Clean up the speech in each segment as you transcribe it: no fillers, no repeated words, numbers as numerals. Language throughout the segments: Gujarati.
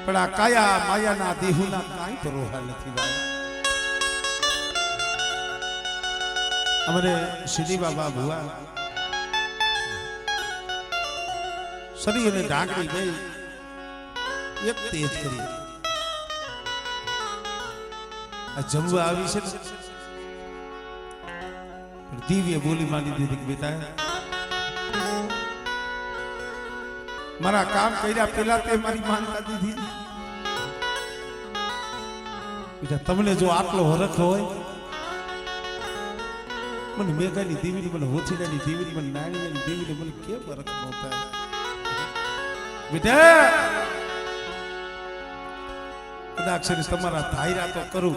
પણ આ કાયા માયાના દેહુના કાંઈ પરોહા નથી ભાઈ. અમારે સિદ્ધિ બાબા ભુવા શરીર અને ઢાંકણી ગઈ એક તેજ કરી આ જમવા આવી છે ને દિવ્ય બોલી માની દીધી કે બેટા મારા કામ કર્યા પેલા તે મારી માનતા દીધી બેટા તમને જો આટલો હરખ હોય મને મેઘાની દેવીની મને હોથીડાની દેવીની મને નાણીની દેવીની મને કેમ હરખ ન થાય બેટા કદાચ તમારા ધાયરા તો કરું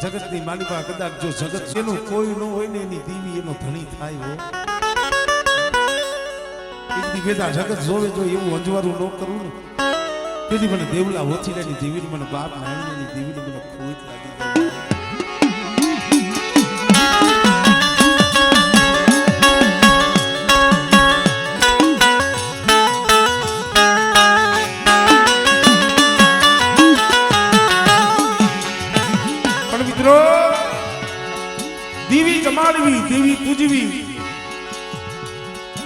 જગતની માલિકા કદાચ જો જગત એનું કોઈ ન હોય ને એની દેવી એનો ધણી થાય હો એકદી બેટા જગત જોવે જો એવું અંજવારું ન કરું ને તેથી મને દેવલા હોથીડાની દેવીની મને બાપ નાણીની દેવીની મને ખોટ લાગી દેવી જમાડવી દેવી પૂજવી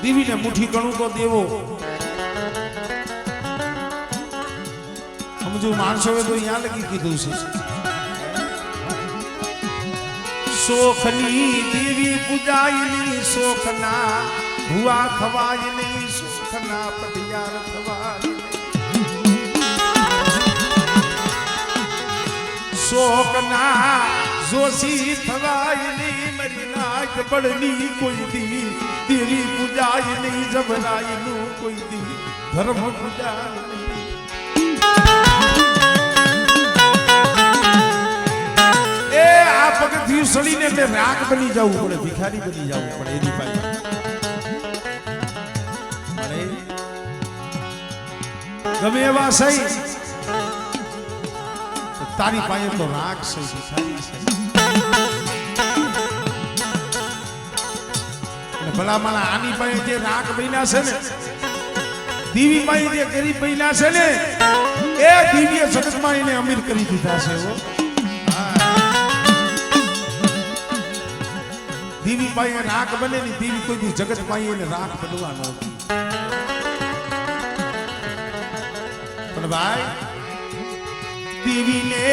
દેવીને મુઠ્ઠી ગણું તો દેવો સમજો માણસોએ તો અહીંયા લગી કીધું છે શોખની દેવી પૂજાયની શોખના ભુવા થવાય નહીં શોખના પટિયાર થવાય શોખના જોશી થવાય નહીં મરી નાક બળની કોઈ દી તેરી પૂજાય નહીં જબરાય નું કોઈ દી ધર્મ પૂજાય નહીં એ આ પગથી સડીને તે રાગ બની જવું પડે ભિખારી બની જવું પડે એની પાસે ગમે એવા સહી તારી પાસે તો રાગ છે ભિખારી છે ભલા માણા આની પાસે જે રાગ બન્યા છે ને દેવી પાસે જે ગરીબ બન્યા છે ને એ દિવ્ય જગતમાં એને અમીર કરી દીધા છે દેવી પાસે રાગ બને ને દેવી કોઈ દી જગત પાસે એને રાગ બનવાનો પણ ભાઈ દેવીને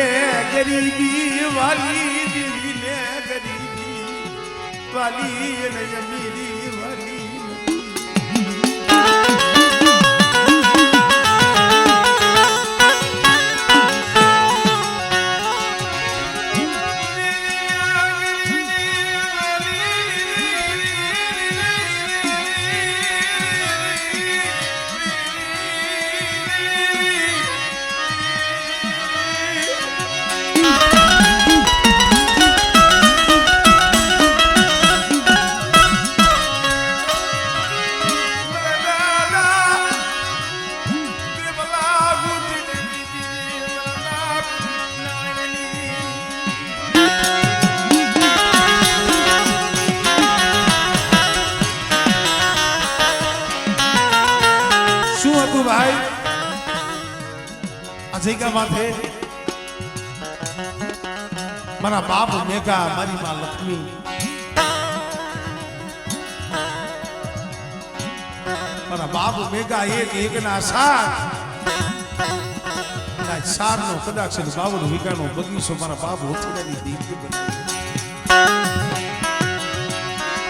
ગરીબી વાલી દેવીને ગરીબી વાલી અને અમીરી વાલી ભાઈ આ જગ્યા માથે મારા બાપ મેઘા મારી માં લક્ષ્મી મારા બાપ મેઘા એક ના સાર નો કદાચ 52 વીઘાનો બગીચો મારા બાપ હોથીડાની દેવી બનાવી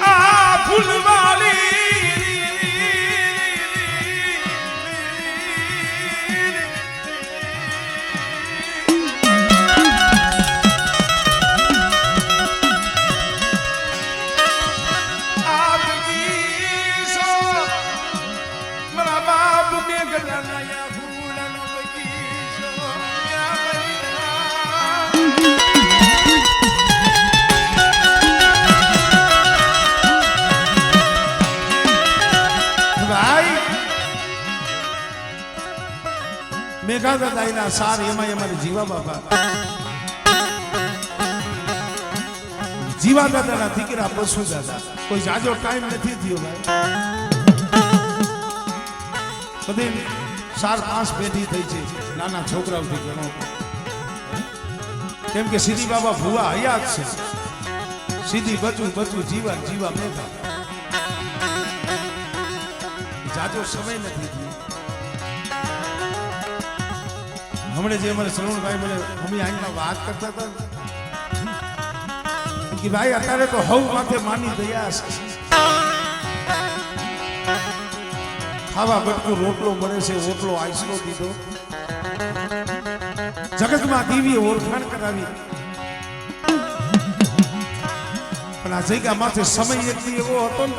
આ ફૂલવાલી મેઘા દાદાના સાર એમાં અમારે જીવા બાબા જીવા દાદાના દીકરા પશુ દાદા કોઈ જાજો ટાઈમ નથી થયો ભાઈ કદી 4-5 પેઢી થઈ છે નાના છોકરાઓથી ઘણો, કેમ કે સીધી બાબા ભુવા હયાત છે, સીધી બચું જીવા મેધા, જાજો સમય નથી થયો. હમણે જે મને શ્રવણભાઈ મને અમે અહીંયા વાત કરતા હતા કે ભાઈ અત્યારે તો હવ માથે માની દયા છે, ખાવા બટકું રોટલો મળે છે, રોટલો આઈસનો દીધો, જગતમાં દીવી ઓળખાણ કરાવી, પણ આ જગ્યા માથે સમય એટલી એવો હતો ને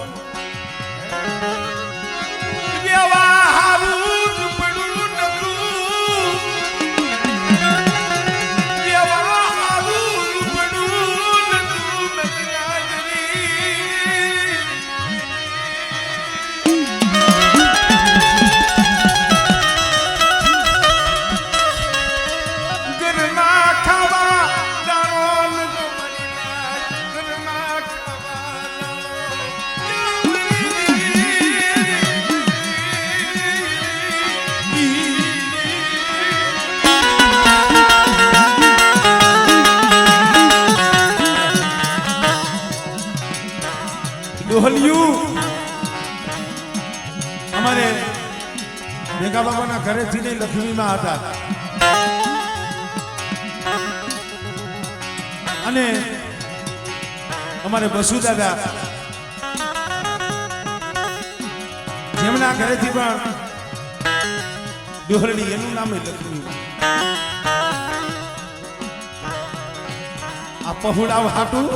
અમારે ભેગા બાબાના ઘરેથી ને લક્ષ્મીમાં હતા અને અમારે બસુ દાદા જેમના ઘરેથી પણ ડોહરણી એનું નામ લક્ષ્મી. આ પહોળાવ હાટું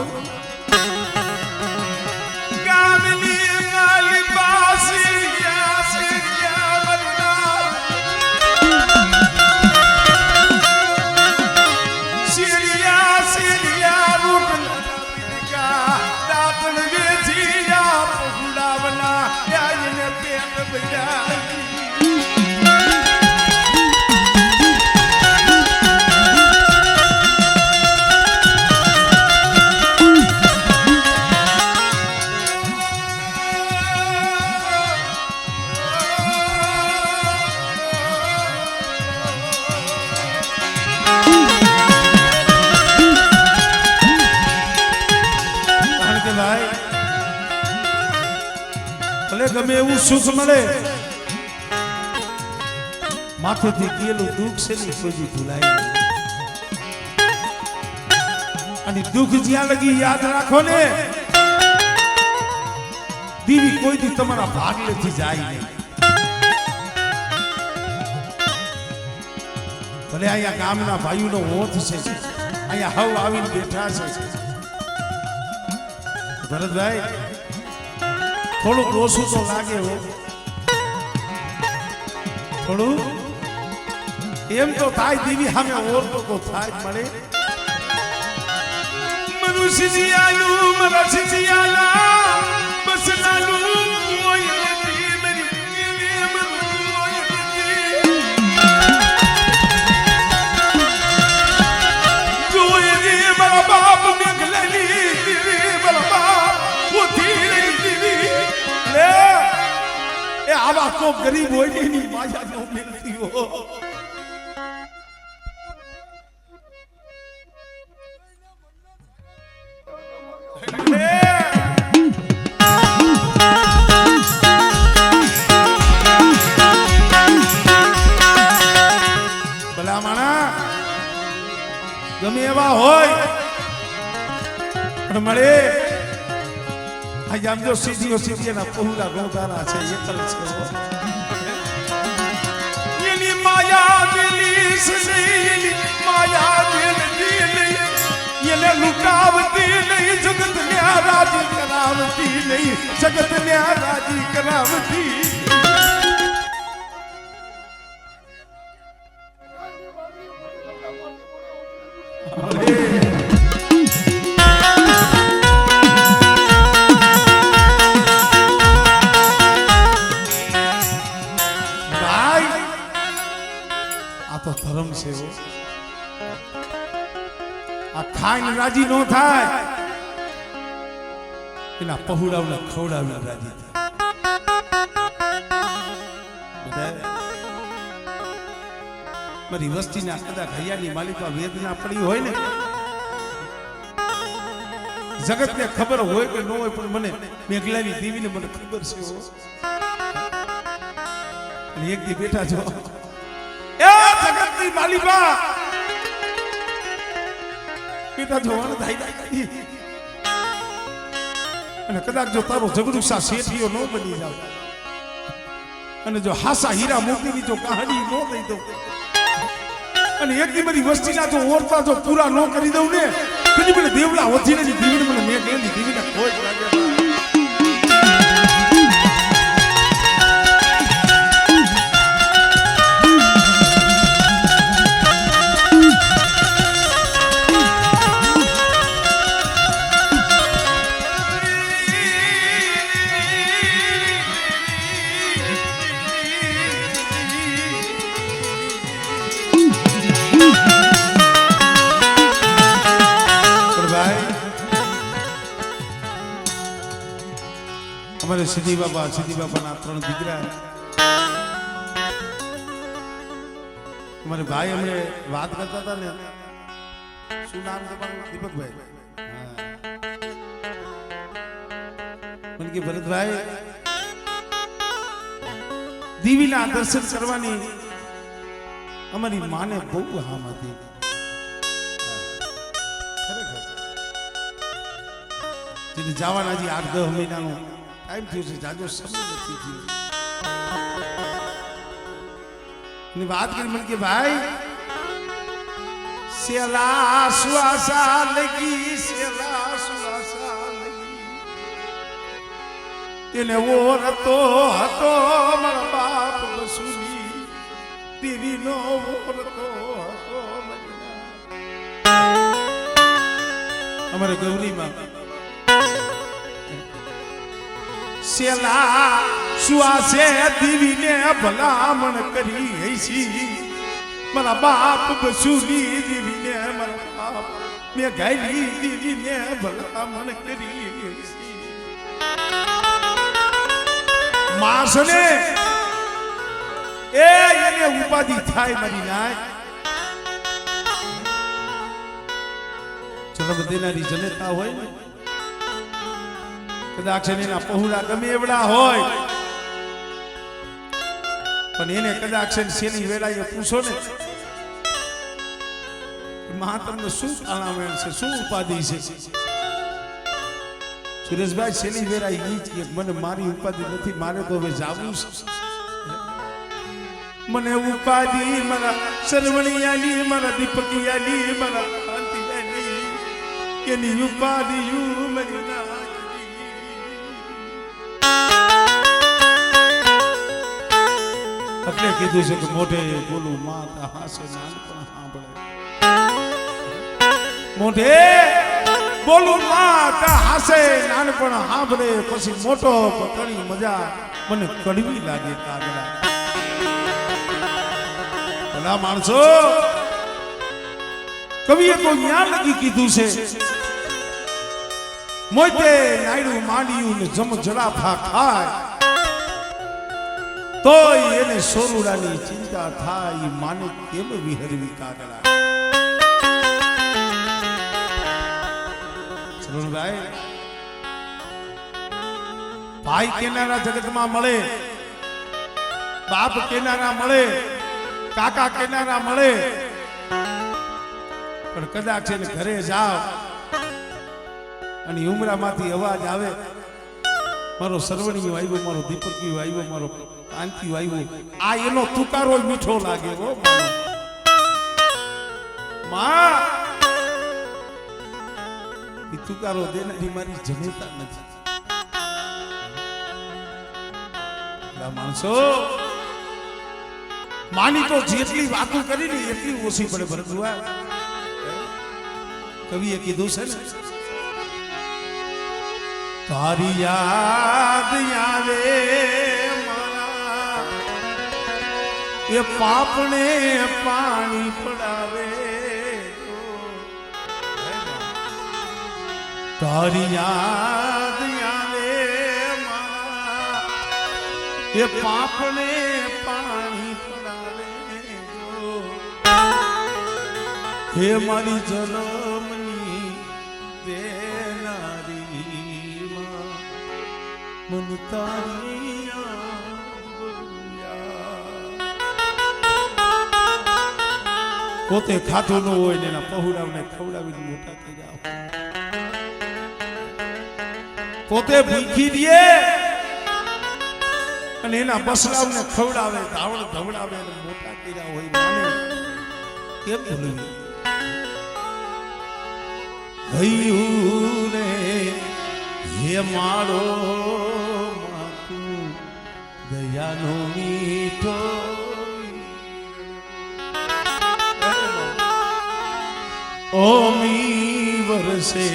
ગમે એવું સુખ મળે, માથેથી ગયેલું દુઃખ છે ને કોઈ ભૂલાય અને દુઃખ જ્યાં લગી યાદ રાખો ને દીવી કોઈ દી તમારા ભાગલેથી જાય નહીં. ભલે અહીંયા ગામના ભાઈઓનો ઓથ છે, અહીંયા હવ આવીને બેઠા છે. ભરતભાઈ થોડુંક ઓછું તો લાગે હો, થોડું એમ તો થાય દીવી સામે ઓરતો તો થાય મળે. મનુષ્ય જીયાનું મનુષ્ય જીયાલા બસ લાલું કોઈ નથી મેરી કોઈ નથી જોએ રે મારા બાપ મેઘલની મારા બાપ ઉઠી એ આવા કો ગરીબ હોય ને એની માયા ન મિલતી હો. ભલા માણા ગમે એવા હોય પણ મળે આમ જો સીધીઓ સીધીના પહોળા ગોધારા છે એકલ છે એની માયા દિલી સની માયા દિલી એને લુકાવતી નહીં જગત ને રાજી કરાવતી નહીં જગત ને રાજી કરાવતી. ધર્મ છે આ ખાઈને રાજી નો થાય એના પહોળાવને ખવડાવીને રાજી થાય. મારી વસ્તીના કદાચ હૈયાની માલિકા વેદના પડી હોય ને, જગતને ખબર હોય કે ન હોય, પણ મને મેઘલાની દેવીને મને ખબર છે. અને એક દી બેઠા છો, એ જગતની માલિકા બેટા જો અને કદાચ જો તારો ઝઘડુસા શેઠિયો ન બની જાવ અને જો હાસા હીરા મોતીની જો કહાની ન દઈ દઉં અને એક દી મારી વસ્તીના જો ઓરતા જો પૂરા ન કરી દઉં ને, પછી મને દેવલા વધીને દીવીને મને મેં ગયેલી દીવીને કોઈ જ લાગે. અમારે સિદ્ધિ બાબાના 3 દીકરા. અમારે ભાઈ અમને વાત કરતા હતા ને, શું નામ તમારું? દીપકભાઈ. મને કે ભરતભાઈ, દેવીના દર્શન કરવાની અમારી માને બહુ હામ હતી. ખરેખર જવાના હજી 8-10 મહિનાનો ટાઈમ થયો છે, જાજો સમય નથી થયો. વાત કરી મને કે ભાઈ, સેલા સુઆસા લગી, સેલા સુઆસા લગી, એને ઓરતો હતો મારા બાપ બસુની, દેવીનો ઓરતો હતો. અમારે ગૌરીમાં સેલા સુઆસે દીવીને ભલામણ કરી હૈસી, મારા બાપ બસુની દીવીને, મારા બાપ મેં ગાયલી દીવીને ભલામણ કરી હૈસી. માસને એને ઉપાધિ થાય મારી નાય. જન્મ દેનારી જનતા હોય ને, કદાચ એના પહોળા ગમે એવડા હોય, પણ એને કદાચ શેની વેળાએ પૂછો ને, માં તમને શું કાણાવેણ છે, શું ઉપાધિ છે? સુરેશભાઈ શેની વેળાએ ઈ કે મને મારી ઉપાધિ નથી, મારે તો હવે જાવું છે. મને ઉપાધિ મારા સરવણિયાની, મારા દીપકિયાની, મારા કાંતિયાની, એની ઉપાધિ મરી ના. એટલે કીધું છે કે મોઢે બોલું માતા હાસે નાનપણ સાંભળે. મોઢે બોલું માતા હાસે નાનપણ સાંભળે, પછી મોટો ઘણી મજા મને કડવી લાગે કાગડા. ભલા માણસો, કવિએ તો ન્યા લગી કીધું છે, મોતે નાયડું માંડ્યું ને જમ જડાફા ખાય, તોય એને સોરુડાની ચિંતા થાય, માને કેમ વિહરવી કાગડા. ભાઈ, ભાઈ કેનારા જગતમાં મળે, બાપ કેનારા મળે, કાકા કેનારા મળે, પણ કદાચ એને ઘરે જાવ અને ઉમરામાંથી અવાજ આવે, મારો સરવણીયો આવ્યો, મારો દીપકિયો આવ્યો, મારો કાંતિયો આવ્યો, આ એનો તુકારો મીઠો લાગે. હો માં, એ તુકારો દેનારી મારી જનેતા નથી. માણસો, માની તો જેટલી વાતો કરી ને એટલી ઓછી પડે. ભરતભાઈ, કવિએ કીધું છે ને, તારી યાદ આવે મારા, એ પાપને પાણી પડાવે. તારી યાદ આવે મારા, એ પાપને પાણી પડાવે. હે મારી જન્મની દેનારી માં મન તારી પોતે ખાતું ન હોય ને એના પહોળાવને ખવડાવીને મોટા થઈ જાવ પોતે ભીખી દે અને એના બસડાવને ખવડાવે ધાવણ ધવડાવે અને મોટા કર્યા હોય માને કેમ ભૂલવી હૈયું રે હે મારો માતું દયાનો મીઠો ઓમી વરસે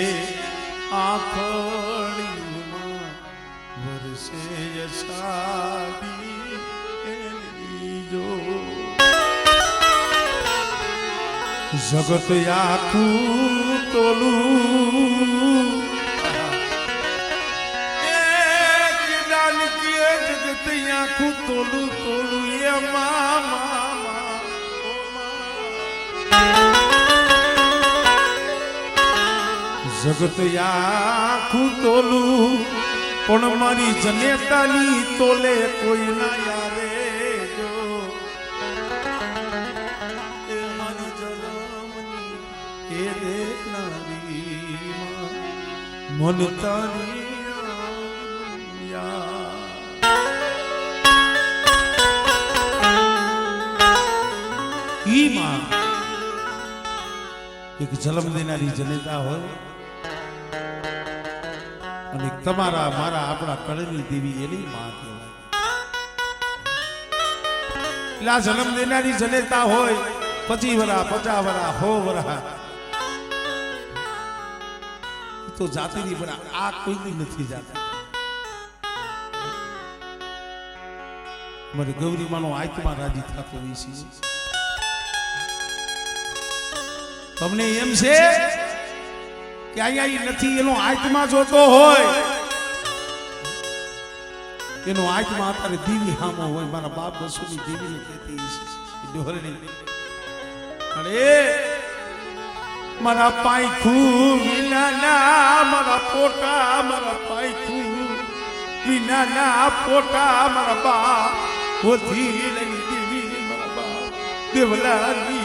આખડીમાં વરસે યશાદી જો જગત આખું તોલું જગત આખું તોલું તોલું એ મામા જગત આખું તોલું પણ મારી જનેતાની તોલે કોઈ ના આવે જો એ મારી જન્મની એ દેખનારી મન તારી ઈ માં એક જન્મ દેનારી જનેતા હોય અને તમારા મારા આપણા કળની દેવી એની માં કહેવાય એટલે આ જન્મ દેનારી જનેતા હોય 25 વરા 50 વરા 100 વરા તો જાતિની બરા આ કોઈની નથી જાતી મારી ગૌરી માનો આત્મા રાજી થતો હોય છે તમને એમ છે કે અહીંયા નથી એનો આત્મા જોતો હોય એનો આત્મા અત્યારે દીવી હામો હોય મારા બાપ બસુની દીવીને કહેતી છે ડોહરણી અરે મારા પાયખું વિનાના મારા પોટા મારા પાયખું વિનાના પોટા મારા બા હોથી લઈ દીવી મારા બા દેવલાની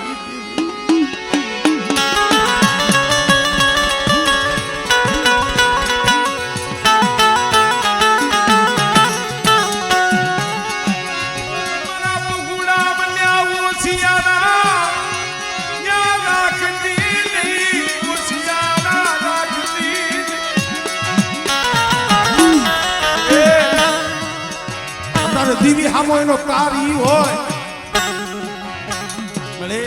દીવી હામો એનો કારી હોય ભલે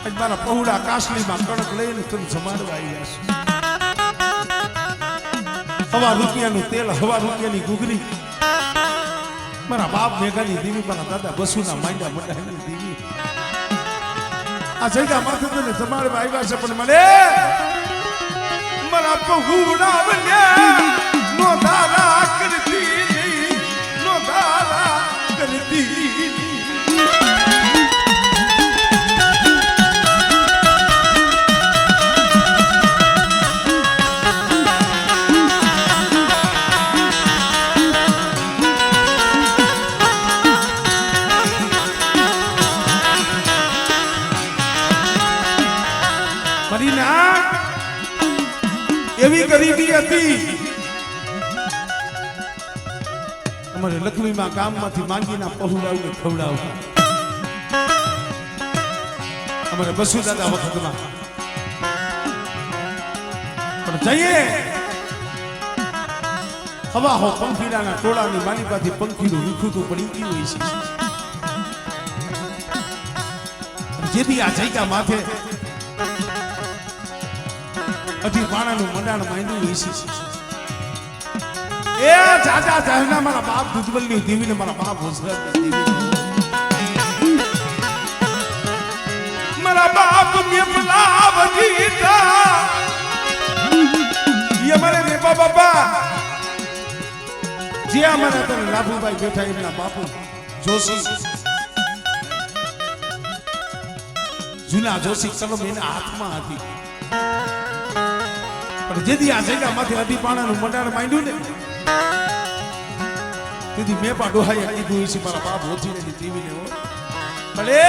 આજ મારા પહોળા કાસલીમાં કણક લઈને તમે જમાડવા આવ્યા છો 1 રૂપિયાનું તેલ 1 રૂપિયાની ઘૂઘરી મારા બાપ મેઘાની દીવી મારા દાદા બસુના માંડ્યા મંડાની દીવી આ જગ્યા માથે તને જમાડવા આવ્યા છે પણ મને મારા પહોળા બન્યા નો દાદા કરતી એવી ગરીબી હતી અમારે લક્ષ્મીમાં ગામમાંથી માંગીના પહોળાવીને ખવડાવતા અમારે બસુ દાદા વખતમાં પણ જઈએ હવા હો પંખીડાના ટોળાની માલિકાથી પંખીનું વિખૂતું પડી ગયું હોય છે જેથી આ જગ્યા માથે અઢી પાણાનું મંડાણ માંડ્યું હોય છે એ ચાચા ચાહના મારા બાપ દુધબલની દેવીને મારા બાપ હોસરાની દેવી મારા બાપ મેપલા વજીતા ये मारे मेपा बापा જે અમારા તને લાભુભાઈ બેઠા એમના બાપુ જૂના જોશી કલમ એના હાથમાં હતી પણ જેથી આ જગ્યામાંથી અધીપાણાનું મંડાણ માંડ્યું ને તેથી મેં પણ ડોહાએ કીધું છે મારા બાપ ઓછી નથી જીવીને હો ભલે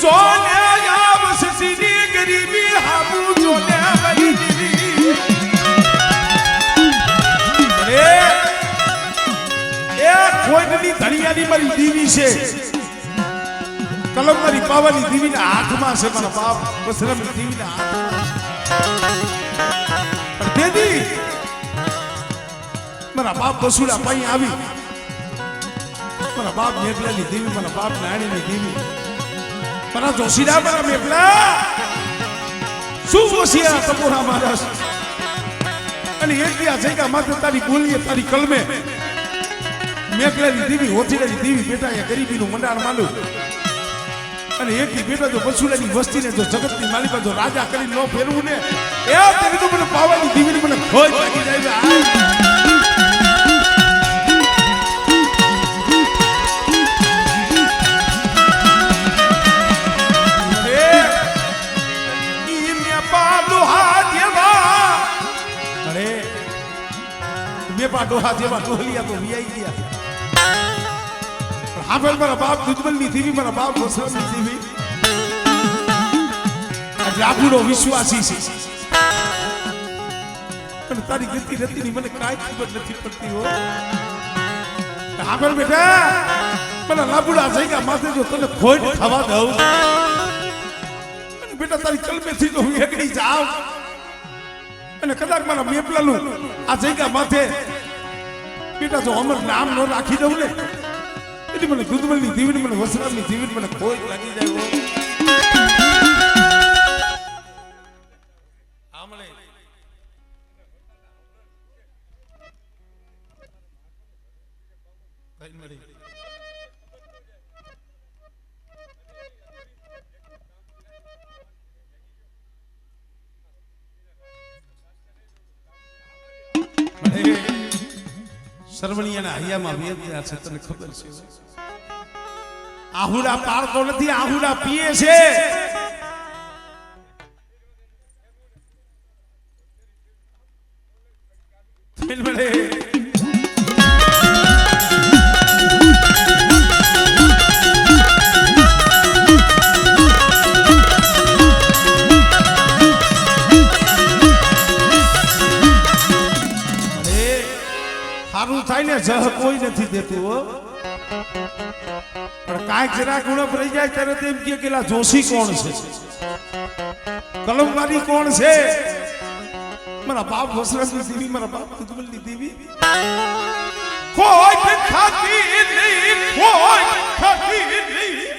જોને આવ સસીની ગરીબી હાબુ જોને વહી દીવી ભલે એ કોઈની ધણિયાની મારી દીવી છે કલમ મારી પાવાની દીવીના હાથમાં છે મારા બાપ વસરામની દીવીના હાથમાં દેદી મારા બાપ બસુડા પાઈ આવી મારા બાપ મેઘલાની દેવી મારા બાપ નાણીની દેવી મારા જોશીડા મારા મેઘલા શું વસિયા તપોરા મારસ અને એટલી આ જગ્યા માત્ર તારી બોલીએ તારી કલમે મેઘલાની દેવી હોથીડાની દેવી બેટા એ ગરીબીનું મંડાણ માંડું અને એકથી બેટા જો બસુડાની વસ્તીને જો જગતની માલિકા જો રાજા કરી ન ફેરવું ને એ તેની તો મને પાવાની દેવીને મને ખોજ લાગી જાય ડોહા જેવા ડોહલિયા તો વિયાઈ ગયા હા ભાઈ મારા બાપ દુજમલની દેવી મારા બાપ વસરામની દેવી રાઘુનો વિશ્વાસી છે પણ તારી ગતિ રતિની મને કાંઈ ખબર નથી પડતી હો હા ભાઈ બેટા મને લાબુડા જઈગા માથે જો તને ખોટ ખાવા દઉં બેટા તારી કલમેથી તો હું એકડી જાઉં અને કદાચ મારા મેપલાનું આ જઈગા માથે બેટા જો અમર નામ ન રાખી દઉં ને એટલે મને દુધમલની દેવીને મને વસરામની દેવીને મને ખોજ લાગી જાય આમણે કઈ મળી સરવણિયાના હૈયામાં વેદના છે તને ખબર છે આહુડા પાડતો નથી આહુડા પીએ છે જહ કોઈ નથી દેતું હો પણ કાંઈક જરાક ઉણપ રહી જાય ત્યારે તેમ કે કેલા જોશી કોણ છે કલમવારી કોણ છે મારા બાપ વસરામની દેવી મારા બાપ દુધમલની દેવી કોઈ ખાતી નહીં કોઈ ખાતી નહીં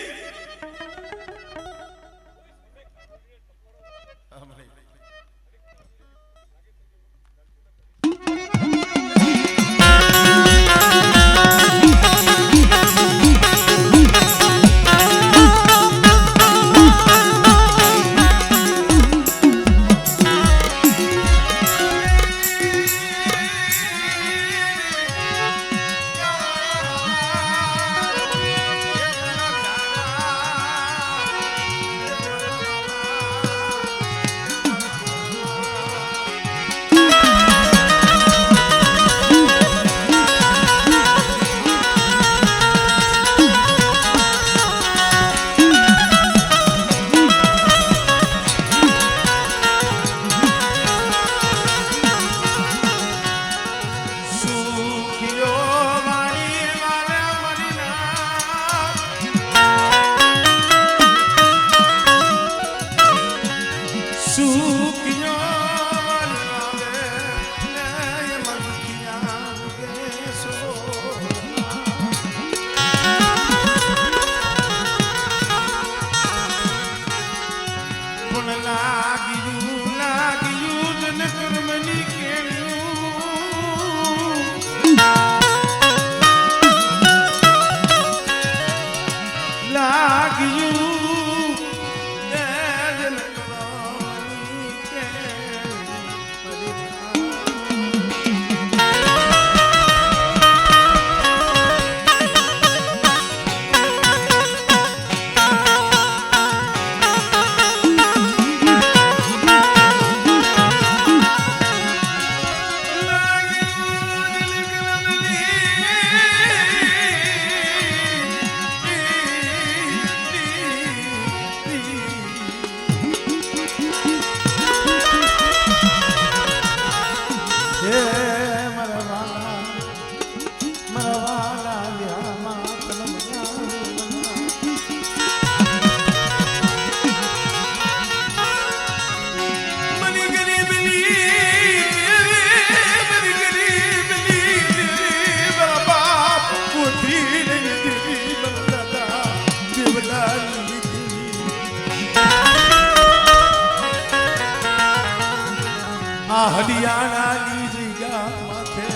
હરિયાણાની જગ્યા માથે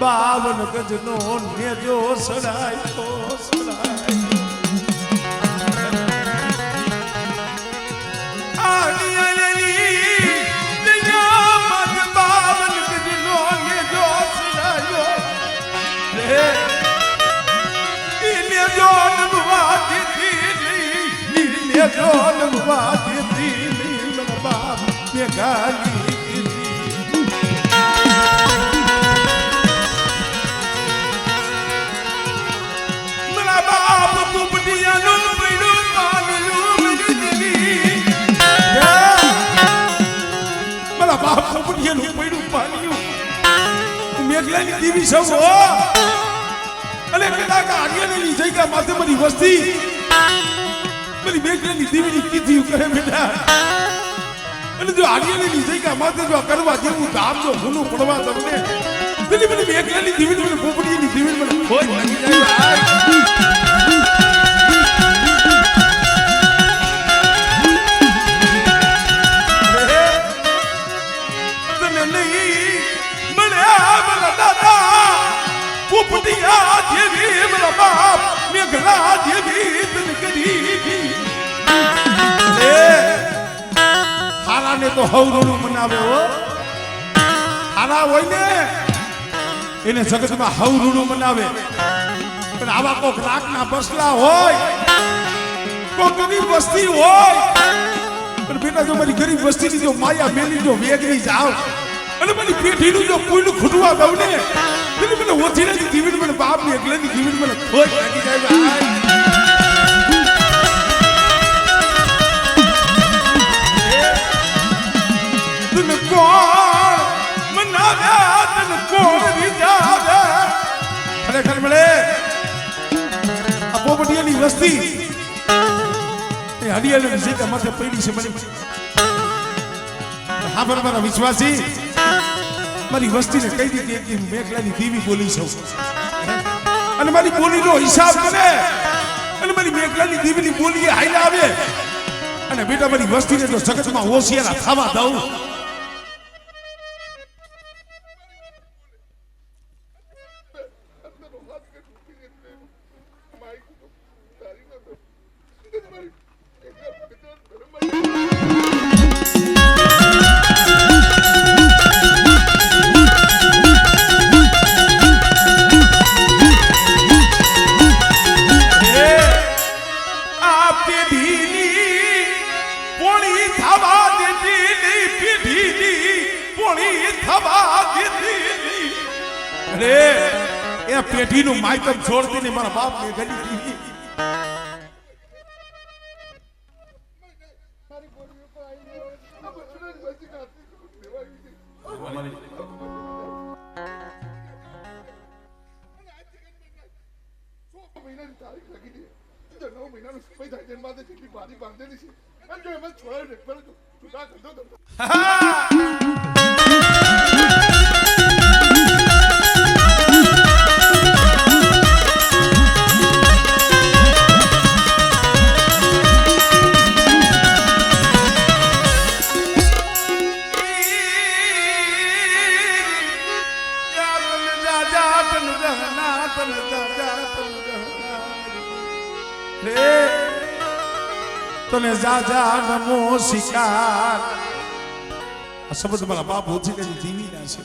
52 ગજનો નેજો સડાય તો સડાય આડિયાની જગ્યા માથે 52 ગજનો નેજો સડાયો રે ઇને જોન બવાતી થી ઇને જોન બવાતી થી મન બાપ ને ગાલી મેઘલાની દેવી સૌ અને કદાચ આડિયાની જગ્યા માથે બધી વસ્તી બધી મેઘલાની દેવીની કીધી કરે બેટા અને જો આડિયાની જગ્યા માથે જો કરવા જેવું કામ જો ભૂલું પડવા તમને બધી બધી મેઘલાની દેવી મને પોપડીની દેવી મને કોઈ લાગી જાય હારાને તો હવરોનું મનાવે હો હારા હોય ને એને જગતમાં હવરોનું મનાવે પણ આવા કોક રાખના બસલા હોય કોક ગરીબ વસ્તી હોય પણ બેટા જો મારી ગરીબ વસ્તીની જો માયા મેલી જો વેગની જાવ અને મારી પેઢીનું જો કોઈનું ખૂટવા દઉં ને એટલે મને ઓછીનાની જીવન મને બાપની એકલાની જીવન મને ખોટ લાગી જાય ભાઈ તને કોણ મનાવે તને કોણ રીજાવે ખરેખર મળે આ પોપટીયાની વસ્તી એ હડિયાળની જગ્યા માથે પડી છે મને હા પર મારા વિશ્વાસી મારી વસ્તીને કહી દીધી કે મેઘલાની દેવી બોલી છું અને મારી બોલીનો હિસાબ કરે અને મારી મેઘલાની દેવીની બોલી હાઈલા આવે અને બેટા મારી વસ્તીને જો જગતમાં હોશિયાર થવા દઉં પેઢીનું માયતમ છોડતી ને મારા બાપ ને ગલી દીધી તને જાજા નમો શિકાર આ શબ્દ મારા બાપ ઓછીની જીવી ના છે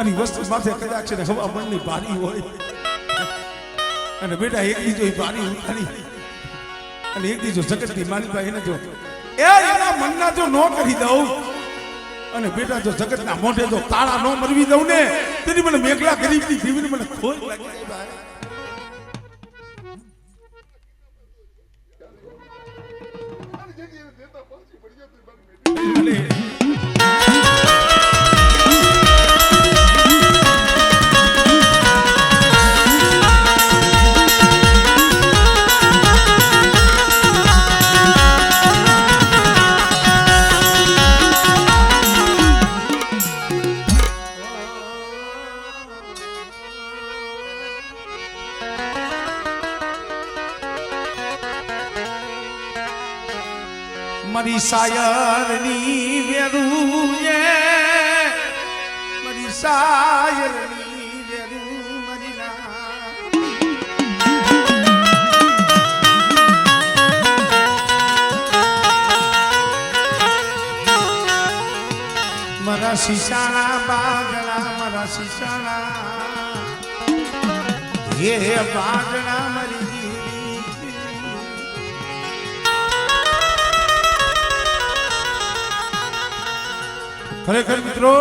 અને વસ્તુ માથે કદાચ છે ને હવા મનની ભારી હોય અને બેટા એક દી જો ભારી ઉઠાડી અને એક દી જો જગતની માલિકા એને જો એના મનના જો નો કરી દઉં અને બેટા જો જગતના મોઢે જો તાળા નો મરવી દઉં ને તેની મને મેઘલા ગરીબની જીવીને મને ખોટ લાગી જાય મારી સાયરની વેરું મારી સાયરની વેરું મારી મારા શીશાના બાગડા મારા શીશાના હે બાગડા મારી ખરેખર મિત્રો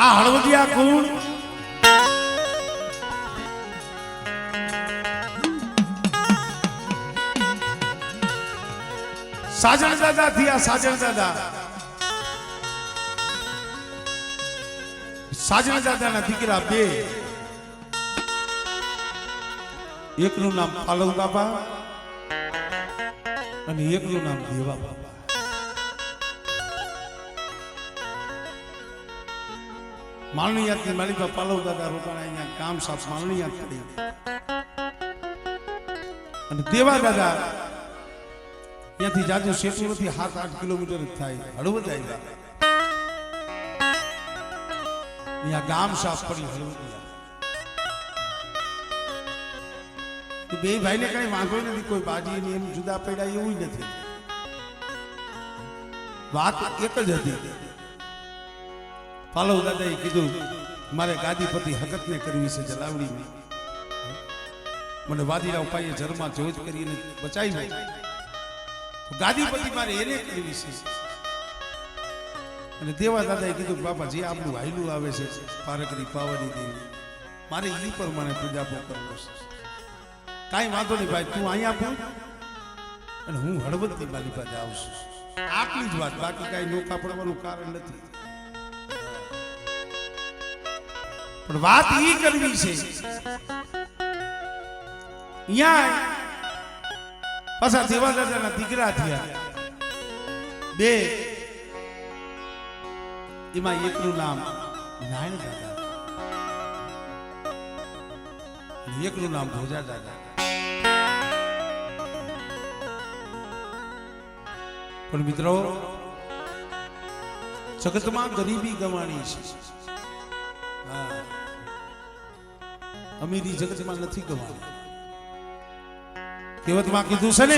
આ હળવદિયા કુળ સાજણ દાદા થયા સાજણ દાદાના દીકરા બે એકનું નામ પાલવ બાબા અને એકનું નામ દેવા બાબા માલણીયાતની માલિકા પાલવ દાદા રોકાણા અહીંયા કામ સાફ માલણીયાત કરી અને દેવા દાદા ત્યાંથી જાજુ સેતુ નથી 7-8 કિલોમીટર જ થાય હળવદ આવ્યા અહીંયા ગામ સાફ કરી હળવદ બે ભાઈને કઈ વાંધો નથી કોઈ બાજી ની એમ જુદા પડ્યા એવું નથી વાત એક જ હતી પાલવ દાદાએ કીધું મારે ગાદીપતિ હકતને કરવી છે જલાવડીની મને વાદીરા ઉપાયે જરમાં જોજ કરીને બચાવી તો ગાદીપતિ મારે એને કરવી છે અને દેવા દાદાએ કીધું બાપા જે આપણું હાઈલું આવે છે પારકરી પાવાની દેવી મારે એ પ્રમાણે પૂજા કરવો છે કાંઈ વાંધો નહીં ભાઈ તું અહીંયા પૂછ અને હું હળવદની મારી પાસે આવશું આટલી જ વાત બાકી કાંઈ નોખા પડવાનું કારણ નથી પણ વાત ઈ કરવી છે અહીંયા પાછા દેવા દાદાના દીકરા થયા બે એમાં એકનું નામ નારાયણ દાદા એકનું નામ ભોજા દાદા પણ મિત્રો જગતમાં ગરીબી ગવાણી છે અમીરી જગતમાં નથી ગવાની કહેવતમાં કીધું છે ને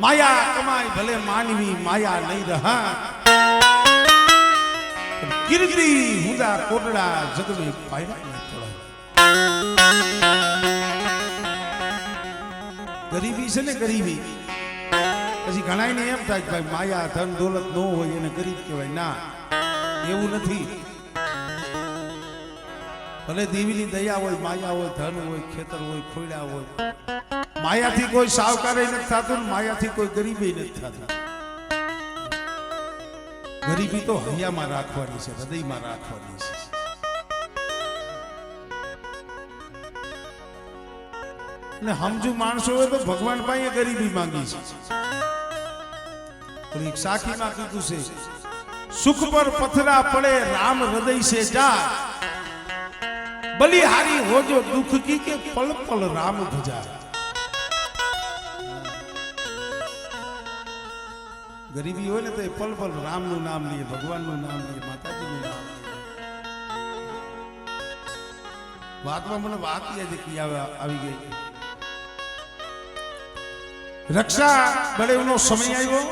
માયા કમાય ભલે માનવી માયા નહીં રહા કીર્તિ હુંદા કોટડા જગમે પાયરા થોડા ગરીબી છે ને ગરીબી પછી ઘણા ને એમ થાય ભાઈ માયા ધન દોલત ન હોય એને ગરીબ કહેવાય ના એવું નથી ભલે દેવીની દયા હોય માયા હોય ધન હોય ખેતર હોય ખોયડા હોય માયાથી કોઈ સાવકારે નથી થતું માયાથી કોઈ ગરીબી નથી થતું ગરીબી તો હૈયામાં રાખવાની છે હૃદયમાં રાખવાની છે અને સમજુ માણસો હોય તો ભગવાન પાસે ગરીબી માંગી છે પણ એક સાખીમાં કીધું છે સુખ પર પથરા પડે રામ હૃદય से जा बलिहारी हो जो दुख की के पल पल राम भजा गरीबी हो ने तो पल पल राम नु नाम लिए भगवान नु नाम लिए माताजी नु नाम लिए बात में મને વાત યાદ આવી ગઈ રક્ષા બળેવનો સમય આવ્યો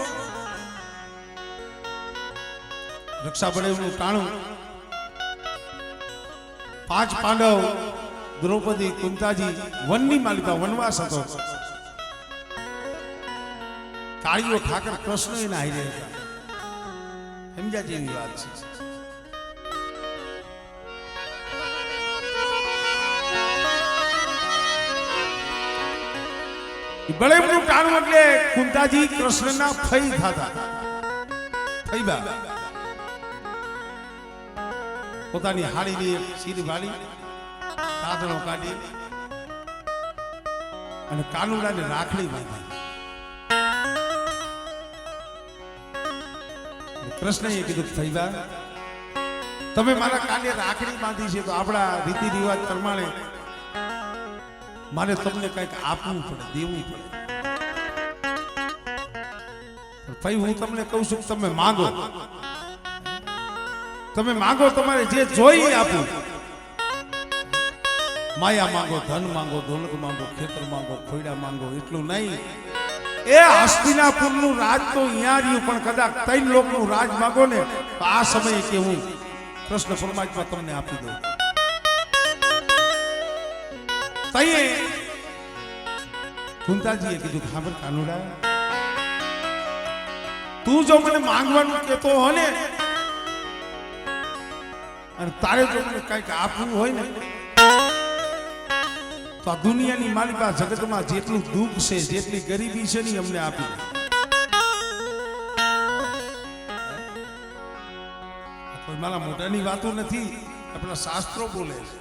રક્ષા બળેવનું ટાણું 5 પાંડવ દ્રૌપદી કુંતાજી વનની માલિકા વનવાસ હતો કાળીઓ ઠાકર કૃષ્ણ એના હારે હતા સમજ્યા જેવી વાત છે બળેવનું ટાણું એટલે કુંતાજી કૃષ્ણના ફઈ થતા ફઈબા પોતાની હાડીની સીરી વાળી કાદળો કાઢી અને કાનુડાને રાખડી બાંધી કૃષ્ણએ કીધું ફઈબા તમે મારા કાને રાખડી બાંધી છે તો આપણા રીતિ રિવાજ પ્રમાણે મારે તમને કંઈક આપવું પડે, દેવું પડે. ભાઈ હું તમને કહું છું તમે માંગો, તમે માંગો, તમારે જે જોઈએ આપું. માયા માંગો, ધન માંગો, દોલત માંગો, ખેતર માંગો, ખોયડા માંગો, એટલું નહીં. એ હસ્તિનાપુરનું રાજ તો અહીંયા રહ્યું, પણ કદાચ 3 લોકનું રાજ માંગો ને તો આ સમયે કે હું કૃષ્ણ પરમાત્મા તમને આપી દઉં. તઈએ કુંતાજીએ કીધું ખબર કાનુડા, તું જો મને માંગવાનું કેતો હોય ને અને તારે જો મને કંઈક આપવું હોય ને તો આ દુનિયાની મારી પાસે જગતમાં જેટલું દુઃખ છે, જેટલી ગરીબી છે ને અમને આપી દે. કોઈ મારા મોઢાની વાતો નથી, આપણા શાસ્ત્રો બોલે છે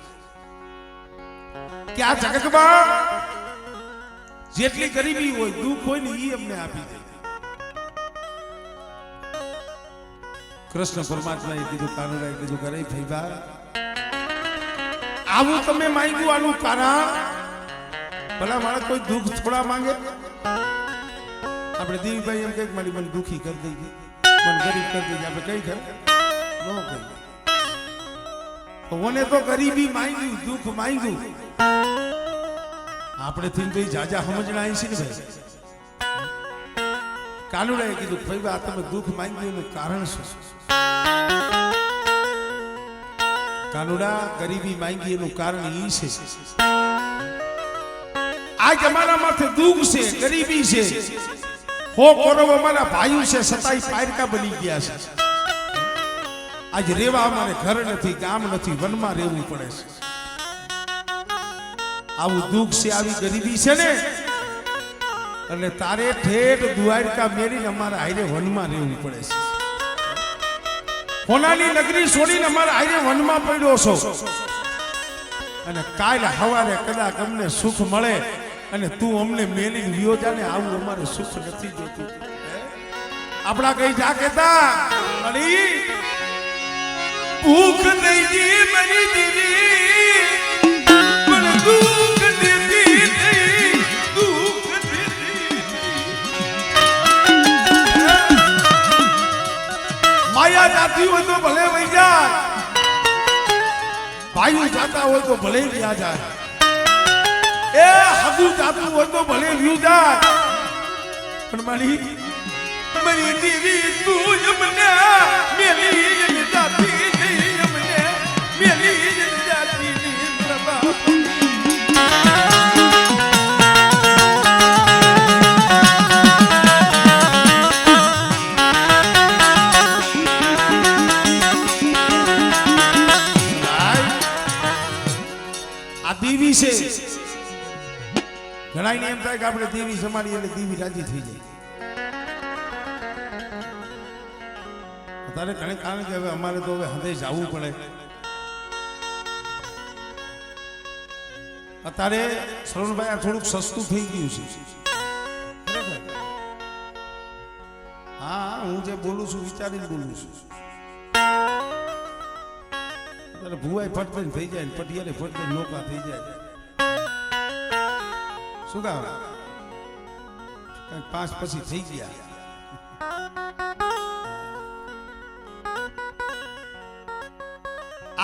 કે આ જગતમાં જેટલી ગરીબી હોય, દુઃખ હોય ને એ અમને આપી દે. કૃષ્ણ પરમાત્માએ કીધું, કાનુડાએ કીધું, કરે ભાઈબા આવું તમે માંગ્યું, આનું કારણ ભલા મારા કોઈ દુઃખ થોડા માંગે. આપણે દેવીભાઈ એમ કઈક મારી મને દુઃખી કરી દઈ, મને ગરીબ કરી દઈ, આપણે કઈ કરે ન કહી. મને તો ગરીબી માંગ્યું, દુઃખ માંગ્યું. આપણે થી તો જાજા સમજણા આવી છે ને ભાઈ. કાનુડાએ કીધું, ભાઈ આ તમે દુઃખ માંગ્યું એનું કારણ શું? કાનુડા, ગરીબી માંગી એનું કારણ એ છે આ અમારા માથે દુઃખ છે, ગરીબી છે. હો કરોવ અમારા ભાઈઓ છે, સતાઈ પાયરકા બની ગયા છે. આજ રેવા અમારે ઘર નથી, ગામ નથી, વનમાં રહેવું પડે છે. આવું દુઃખ છે, આવી ગરીબી છે ને એટલે તારે ઠેઠ દ્વારકા મેળીને અમારા હારે વનમાં રહેવું પડે છે. હોનાની નગરી છોડીને અમારા હારે વનમાં પડ્યો છો અને કાલ સવારે કદાચ અમને સુખ મળે અને તું અમને મેલીને વિયો જાને, આવું અમારે સુખ નથી જોતું. આપણા કઈ જા કેતા અલી ભૂખ નહીં મરી દીવી પણ દુઃખ દીધી નહીં, દુઃખ દીધી. માયા જાતી હોય તો ભલે વહી જાય, ભાઈઓ જાતા હોય તો ભલે ગયા જાય, એ હગુ જાતું હોય તો ભલે વ્યુ જાય, પણ મારી મરી દીવી તું અમને મેલી જાતી નહીં, અમને મેલી જાતી નહીં પ્રભા. આ દેવી છે. ઘણાને એમ થાય કે આપણે દેવી સમાડી એટલે દેવી રાજી થઈ જાય. અત્યારે ઘણે કારણ કે હવે અમારે તો હવે હદે જવું પડે. અત્યારે શ્રવણભાઈ આ થોડુંક સસ્તું થઈ ગયું છે. હા, હું જે બોલું છું વિચારીને બોલું છું. અત્યારે ભુવાઈ ફટફટ થઈ જાય ને પટિયાલે ફટફટ નોકા થઈ જાય. શું કામ કઈક 5 પછી થઈ ગયા.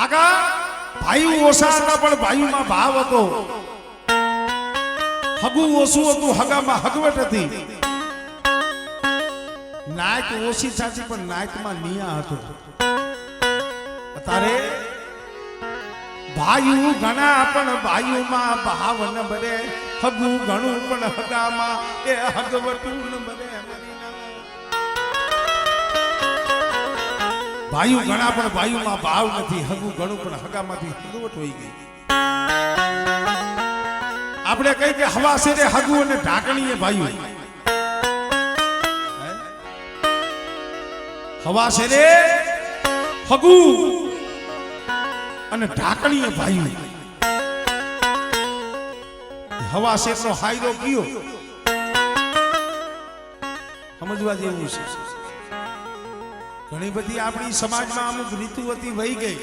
આગા ભાઈઓ ઓછા હતા પણ ભાઈઓમાં ભાવ હતો. હગું ઓછું હતું, હગામાં હગવટ હતી. નાયક ઓછી સાચી પણ નાયકમાં નિયા હતો. અત્યારે ભાઈઓ ઘણા પણ ભાઈઓમાં ભાવ ન બને, હગું ઘણું પણ હગામાં એ હગવટું ન બને. ભાઈઓ ઘણા પણ ભાઈઓમાં ભાવ નથી, હગું ઘણું પણ હગામાંથી હગવટ હોઈ ગઈ. આપણે કઈ કે હવા છે રે હગું અને ઢાકણીએ ભાઈઓ. હવા છે રે હગું અને ઢાકણીએ ભાઈઓ. હવા શેરનો હાયરો કયો સમજવા જેવું છે. ઘણી બધી આપણી સમાજમાં અમુક રીતુ હતી વહી ગઈ.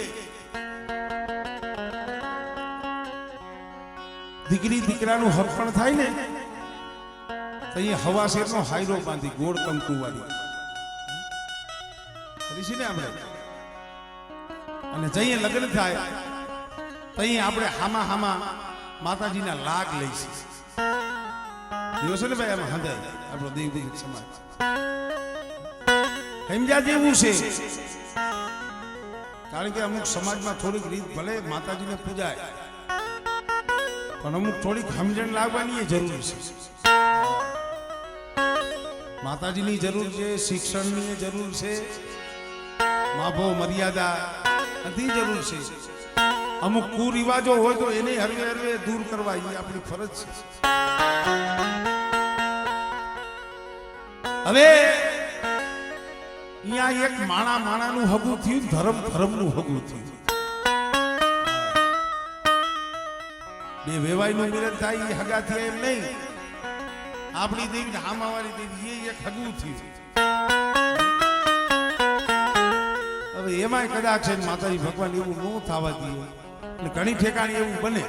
દીકરી દીકરાનું હરપણ થાય ને તો અહીંયા હવા શેરનો હાયરો બાંધી ગોળ કંકુ વાળી કરીશી ને આપણે અને જઈએ લગ્ન થાય તો અહીંયા આપણે હામા હામા માતાજીના લાગ લઈશું દિવસો ને ભાઈ આમાં હંધાય આપણો દેવ સમાજ સમજ્યા જેવું છે કારણ કે અમુક સમાજમાં થોડીક રીત ભલે માતાજીને પૂજાય પણ અમુક થોડીક સમજણ લાવવાની એ જરૂર છે માતાજીની જરૂર છે શિક્ષણની જરૂર છે માભો મર્યાદા બધી જરૂર છે અમુક કુરિવાજો હોય તો એને હરવે હરવે દૂર કરવા એ આપણી ફરજ છે હવે અહીંયા એક માણા માણાનું હગું થયું ધર્મ ધર્મનું હગું થયું બે વેવાઈનું મિલન થાય એ હગા થયા એમ નહીં આપણી દેવી હામાવાળી દેવી એ એક હગું થયું હવે એમાંય કદાચ છે માતાજી ભગવાન એવું ન થવા દે અને ઘણી ઠેકાણી એવું બને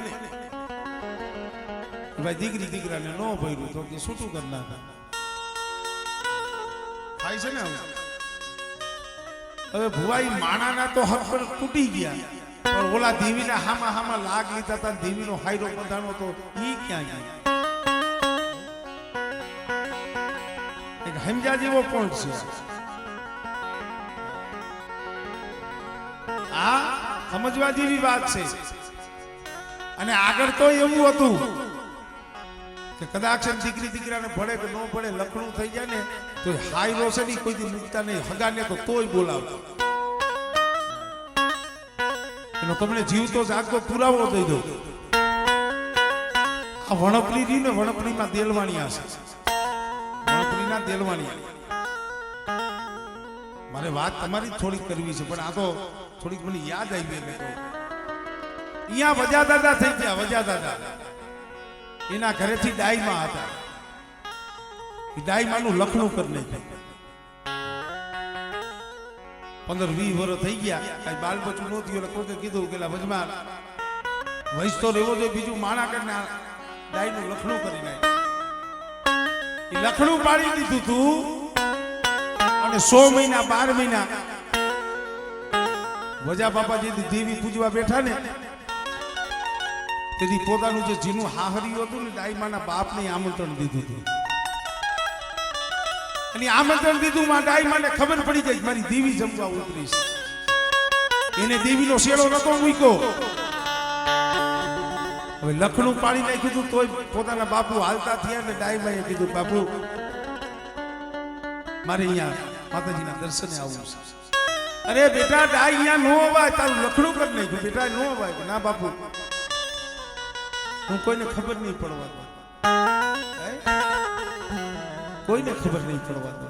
ભાઈ દીકરી દીકરાને ન ભર્યું તો કે છૂટું કરી નાખે થાય છે ને હવે ભુવાઈ માણાના તો હક પર તૂટી ગયા પણ ઓલા દેવીના હામા હામા લાગ લીધા હતા દેવીનો હાયરો બંધાણો તો ઈ ક્યાં ગયા એક સમજા જેવો પણ છે આ સમજવા જેવી વાત છે અને આગળ તો એવું હતું કે કદાચ દીકરી દીકરાને ભળે કે ન ભળે લખણું થઈ જાય ને તો હાયરો છે ને કોઈ દી મૂકતા નહીં હગાને તો તોય બોલાવતા એનો તમને જીવતો જાગતો પુરાવો દઈ દો આ વણપલી રહી ને વણપલીમાં દેલવાણી હશે વણપલીના દેલવાણી મારે વાત તમારી થોડીક કરવી છે પણ આ તો થોડીક મને યાદ આવી ગઈ અહીંયા વજા દાદા થઈ ગયા વજા દાદા એના ઘરેથી ડાઈમાં હતા ડાઈમાનું લખણું કરી નાખ્યું 15-20 વર્ષ થઈ ગયા કઈ બાલ બચ્ચું નહોતું એટલે કોઈ કીધું કે વજમાન વૈસ તો રહેવો જોઈએ બીજું માણા કરીને ડાઈનું લખણું કરી નાખ્યું એ લખણું પાડી દીધું તું અને 100 મહિના 12 મહિના વજા બાપાજી દેવી પૂજવા બેઠા ને તેથી પોતાનું જે જીનું હાહરિયું હતું ને ડાઈમાના બાપને આમંત્રણ દીધું હતું અને આમંત્રણ દીધું માં ડાઈમાને ખબર પડી ગઈ મારી દેવી જમવા ઉતરી છે એને દેવીનો શેડો નતો મૂક્યો હવે લખણું પાડી નાખ્યું હતું તોય પોતાના બાપુ હાલતા થયા ને ડાઈમાએ કીધું બાપુ મારે અહીંયા માતાજીના દર્શને આવવું છે અરે બેટા ડાઈ અહીંયા નો અવાય તારું લખણું કરી નાખ્યું બેટા નો અવાય ના બાપુ હું કોઈને ખબર નહીં પડવા દો કોઈને ખબર નહીં પડવા દો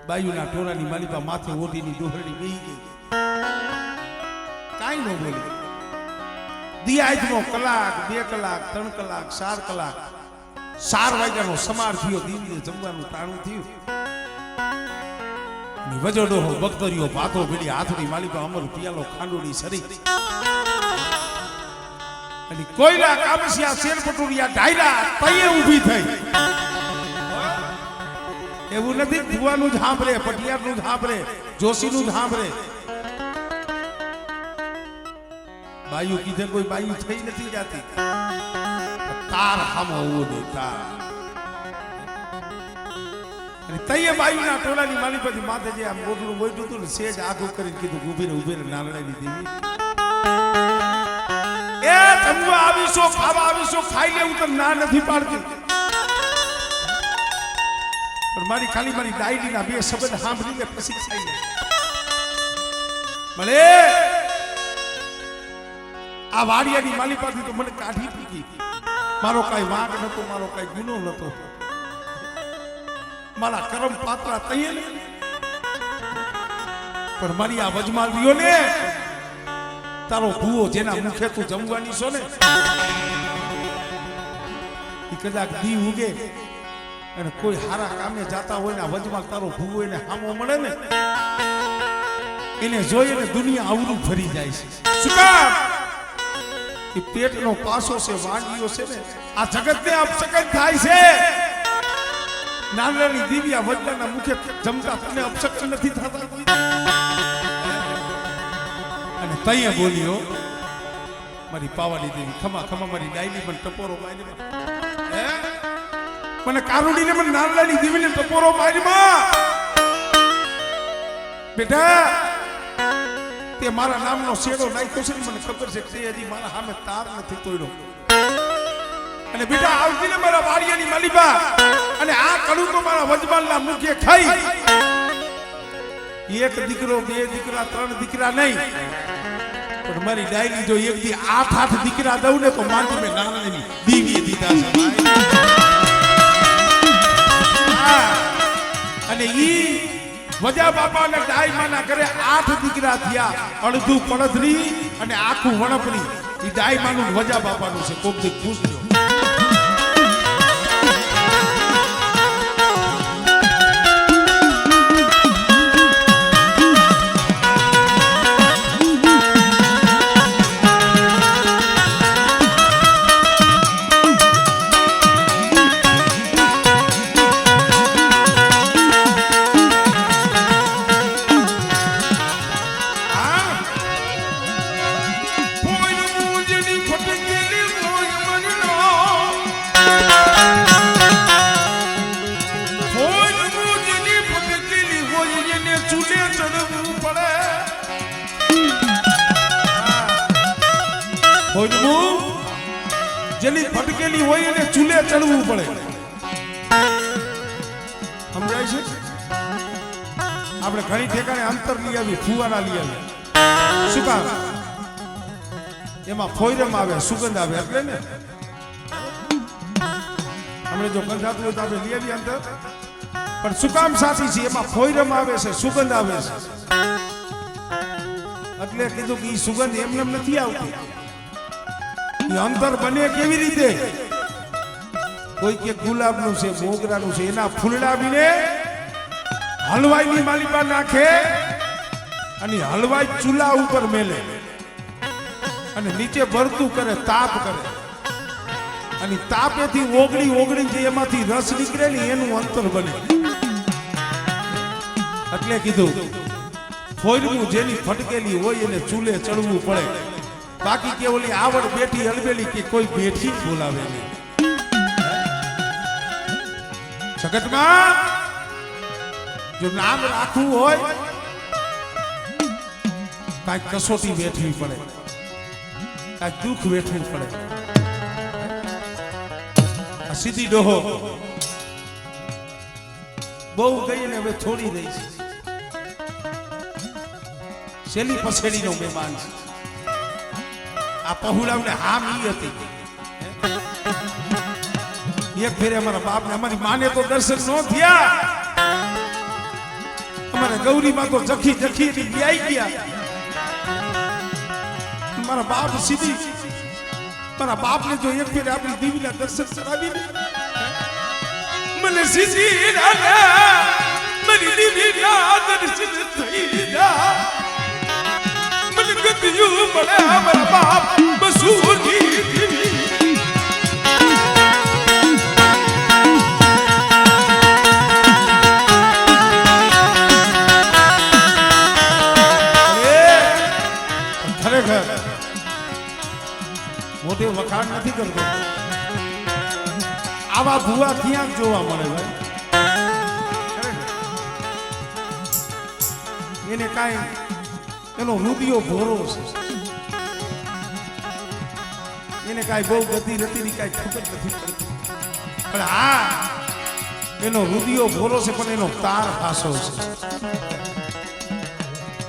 બાયુના ટોરાની માલિકા માથે ઓઢીની ડોહરણી બેહી ગઈ કાઈ ન બોલી દિયાજનો કલાક 2 કલાક 3 કલાક 4 કલાક 4 વાગ્યાનો સમાર થયો દીવીએ જમવાનું ટાણું થયું વજડો બકતરીઓ ભાતો ભીડી હાથની માલિકા અમર પિયાલો ખાંડોડી સરી અને કોઈલા કામસિયા શેરપટુરિયા ડાયરા તઈએ ઊભી થઈ એવું નથી ભુવાનું જ સાંભળે પટિયારનું જ સાંભળે જોશીનું જ સાંભળે બાયુ કીધે કોઈ બાયુ થઈ નથી જાતી તાર હામો હોવો દે તાર અને તઈએ બાયુના ટોળાની માલિકાથી માથે જે આમ મોટું બોઈટું હતું ને સેજ આખું કરીને કીધું ઊભી રે નાલડાની દેવી એ જમવા આવીશો ખાવા આવીશો ખાઈ લેવું તો ના નથી પાડતી પણ મારી ખાલી મારી ડાયરીના 2 શબ્દ સાંભળીને પછી ખાઈ લે ભલે આ વાડિયાની માલિકાથી તો મને કાઢી પીકી મારો કઈ વાંક નતો મારો કઈ ગુનો નતો મારા કરમ પાત્રા તઈએ પણ મારી આ વજમાલવીઓ ને તારો ભૂવો જેના મુખે તું જમવાની છો ને એ કદાચ દી ઉગે અને કોઈ હારા કામે જાતા હોય ને વજમાલ તારો ભૂવો એને હામો મળે ને એને જોઈને દુનિયા આવરું ફરી જાય છે શું કામ એ પેટનો પાસો છે, વાંગીઓ છે ને આ જગતને અપશકન થાય છે. નાનાની દિવ્યા વડલાના મુખે જમતા તમને અપશકન નથી થતા કોઈ? અને તઈએ બોલ્યો મારી પાવાલી દેવી, ખમા ખમા મારી ડાયલી મને ટપોરો મારી, હે મને કારુડીને મને નાનાની દેવીને ટપોરો મારી માં. બેટા તે મારા નામનો શેડો નાખ્યો છે ને મને ખબર છે તે હજી મારા સામે તાર નથી તોડ્યો. અને બેટા આવતી ને મારા વાડિયાની માલિબા અને આ કડું તો મારા વજમાનના મુખે ખાઈ. એક દીકરો, બે દીકરા, ત્રણ દીકરા નહીં, પણ મારી ડાયરી જો એક દી 8 દીકરા દઉં ને તો માંડી મેં નાનાની દીવીએ દીધા છે ભાઈ. અને ઈ વજા બાપાને ડાયમાના ઘરે 8 દીકરા થયા, અડધું પડધરી અને આખું વણપરી. ઈ ડાયમાનું વજા બાપાનું છે. કોક દી પૂછજો. જેની ફટકેલી હોય એને ચૂલે ચડવું પડે. સમજાય છે? આપણે ઘણી ઠેકાણે અંતર લઈ આવી, ફુવારા લઈ આવી. શું કામ? એમાં ફોયરમ આવે, સુગંધ આવે એટલે ને. આપણે જો ગંધાતું હોય તો આપણે લઈ આવીએ અંતર, પણ શું કામ સાચી છે? એમાં ફોયરમ આવે છે, સુગંધ આવે છે. એટલે કીધું કે એ સુગંધ એમને નથી આવતી. અંતર બને કેવી રીતે? કોઈ કે ગુલાબનું છે, મોગરાનું છે, એના ફૂલડા બીને હલવાઈની માલિપા નાખે અને હલવાઈ ચૂલા ઉપર મેલે અને નીચે ભરતું કરે, તાપ કરે અને તાપેથી ઓગળી જે એમાંથી રસ નીકળે ને એનું અંતર બને. એટલે કીધું ફોયરું જેની ફટકેલી હોય એને ચૂલે ચડવું પડે. બાકી કે ઓલી આવડ બેઠી હલબેલી કે કોઈ બેઠી બોલાવે નહીં. જગતમાં જો નામ રાખવું હોય કાંઈક કસોટી વેઠવી પડે, કાંઈક દુઃખ વેઠવું પડે. આ સીધી ડોહો બહુ ગઈ ને હવે થોડી રહી છે. શેલી પછેડીનો મહેમાન છે. આ પહુડાવને હામ ઈ હતી. એક ફેરે અમારા બાપને, અમારી માને તો દર્શન ન થયા, અમારે ગૌરીમાં તો જખી જખી ની વ્યાઈ ગયા. મારા બાપ સીધી, મારા બાપને જો એક ફેરે આપણી દેવીના દર્શન કરાવી મને સીધી મારી દેવીના દર્શન થઈ ગયા. મને ગતિયું મળે મારા બાપ બસુની દેવી. ખરેખર મોટે વખાણ નથી કરતો. આવા ભૂવા ક્યાં જોવા મળે ભાઈ? એને કાંઈ એનો રૂપિયો ભોરો છે, એને કાંઈ બહુ ગતિ રતીની કાંઈ ખબર નથી પડતી. પણ હા એનો રૂપિયો ભોરો છે, પણ એનો તાર ફાસો છે.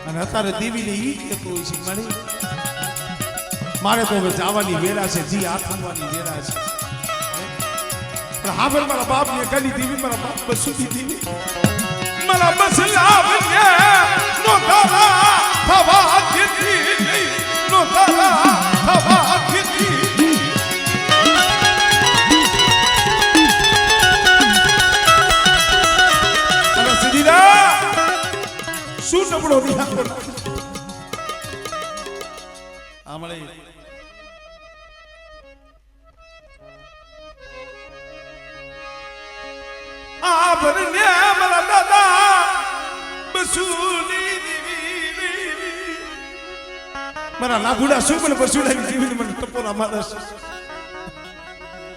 અને અત્યારે દેવીને ઈ કહેતો હોય છે મારે તો હવે જવાની વેરા છે, જી આથમવાની વેરા છે. પણ હા ભાઈ મારા બાપ ને કલી દેવી, મારા બાપ બસુથી દેવી, મારા બસલા બને નો તારા થવા દીધી નહીં, નો તારા થવા દીધી. અને સીધીરા શું નબળો નિહાળો આમળે બસુલી દેવી મારા લાભુડા શું મને બસુડાની જીવીને મને ટપોરા મારસ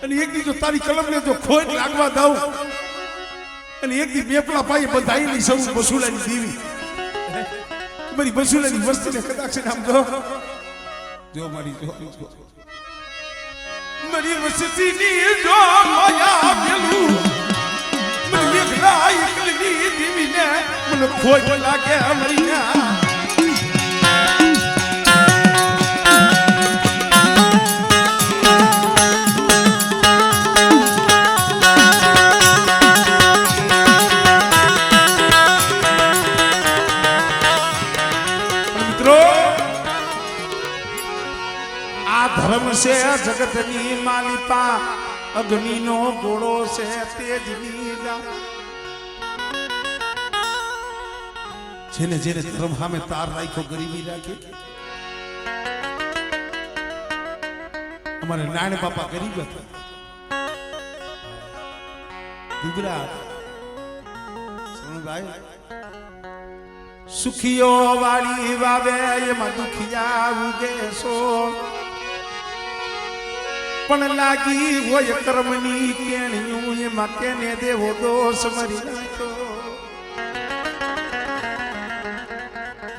અને એક દી જો તારી કલમને જો ખોટ લાગવા દઉં અને એક દી બેપલા પાયે બંધાયેલી સૌ બસુડાની દેવી મારી બસુડાની વસ્તીને કદાચ નામ જો મારી જો મારી વસ્તીની જો માયા મેલું મને મેઘલા એકલની દેવીને મને ખોટ લાગે મૈયા ધર્મ છે જગતની માલિપા અગ્નિનો ગોળો છે તેજની જેને જેને ધર્મ સામે તાર રાખ્યો ગરીબી રાખી અમારે નારાયણ બાપા ગરીબ હતા દુબરા ભાઈ સુખીઓ વાળી વાવે એમાં દુખિયા ઉગે સો પણ લાગી હોય કર્મની કેણિયું એમાં કેને દેવો દોષ મરી નાખ્યો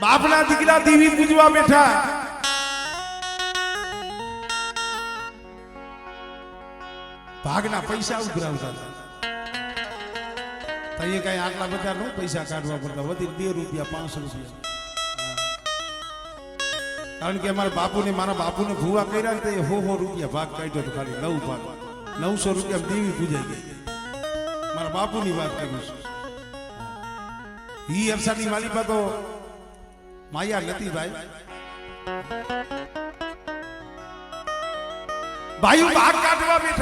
બાપના દીકરા દેવી પૂજવા બેઠા ભાગના પૈસા ઉઘરાવતા હતા કઈ આટલા બધા નો પૈસા કાઢવા પડતા વધી 2 રૂપિયા 5 રૂપિયા કારણ કે અમારા બાપુને મારા બાપુને ભૂવા કર્યા ને તો એ 100 રૂપિયા ભાગ કાઢ્યો તો ખાલી 9 ભાગ 900 રૂપિયા દેવી પૂજાઈ ગઈ મારા બાપુની વાત કરું છું ઈ અરસાની માલિકા તો માયા નથી ભાઈ ભાઈ ભાગ કાઢવા બેઠા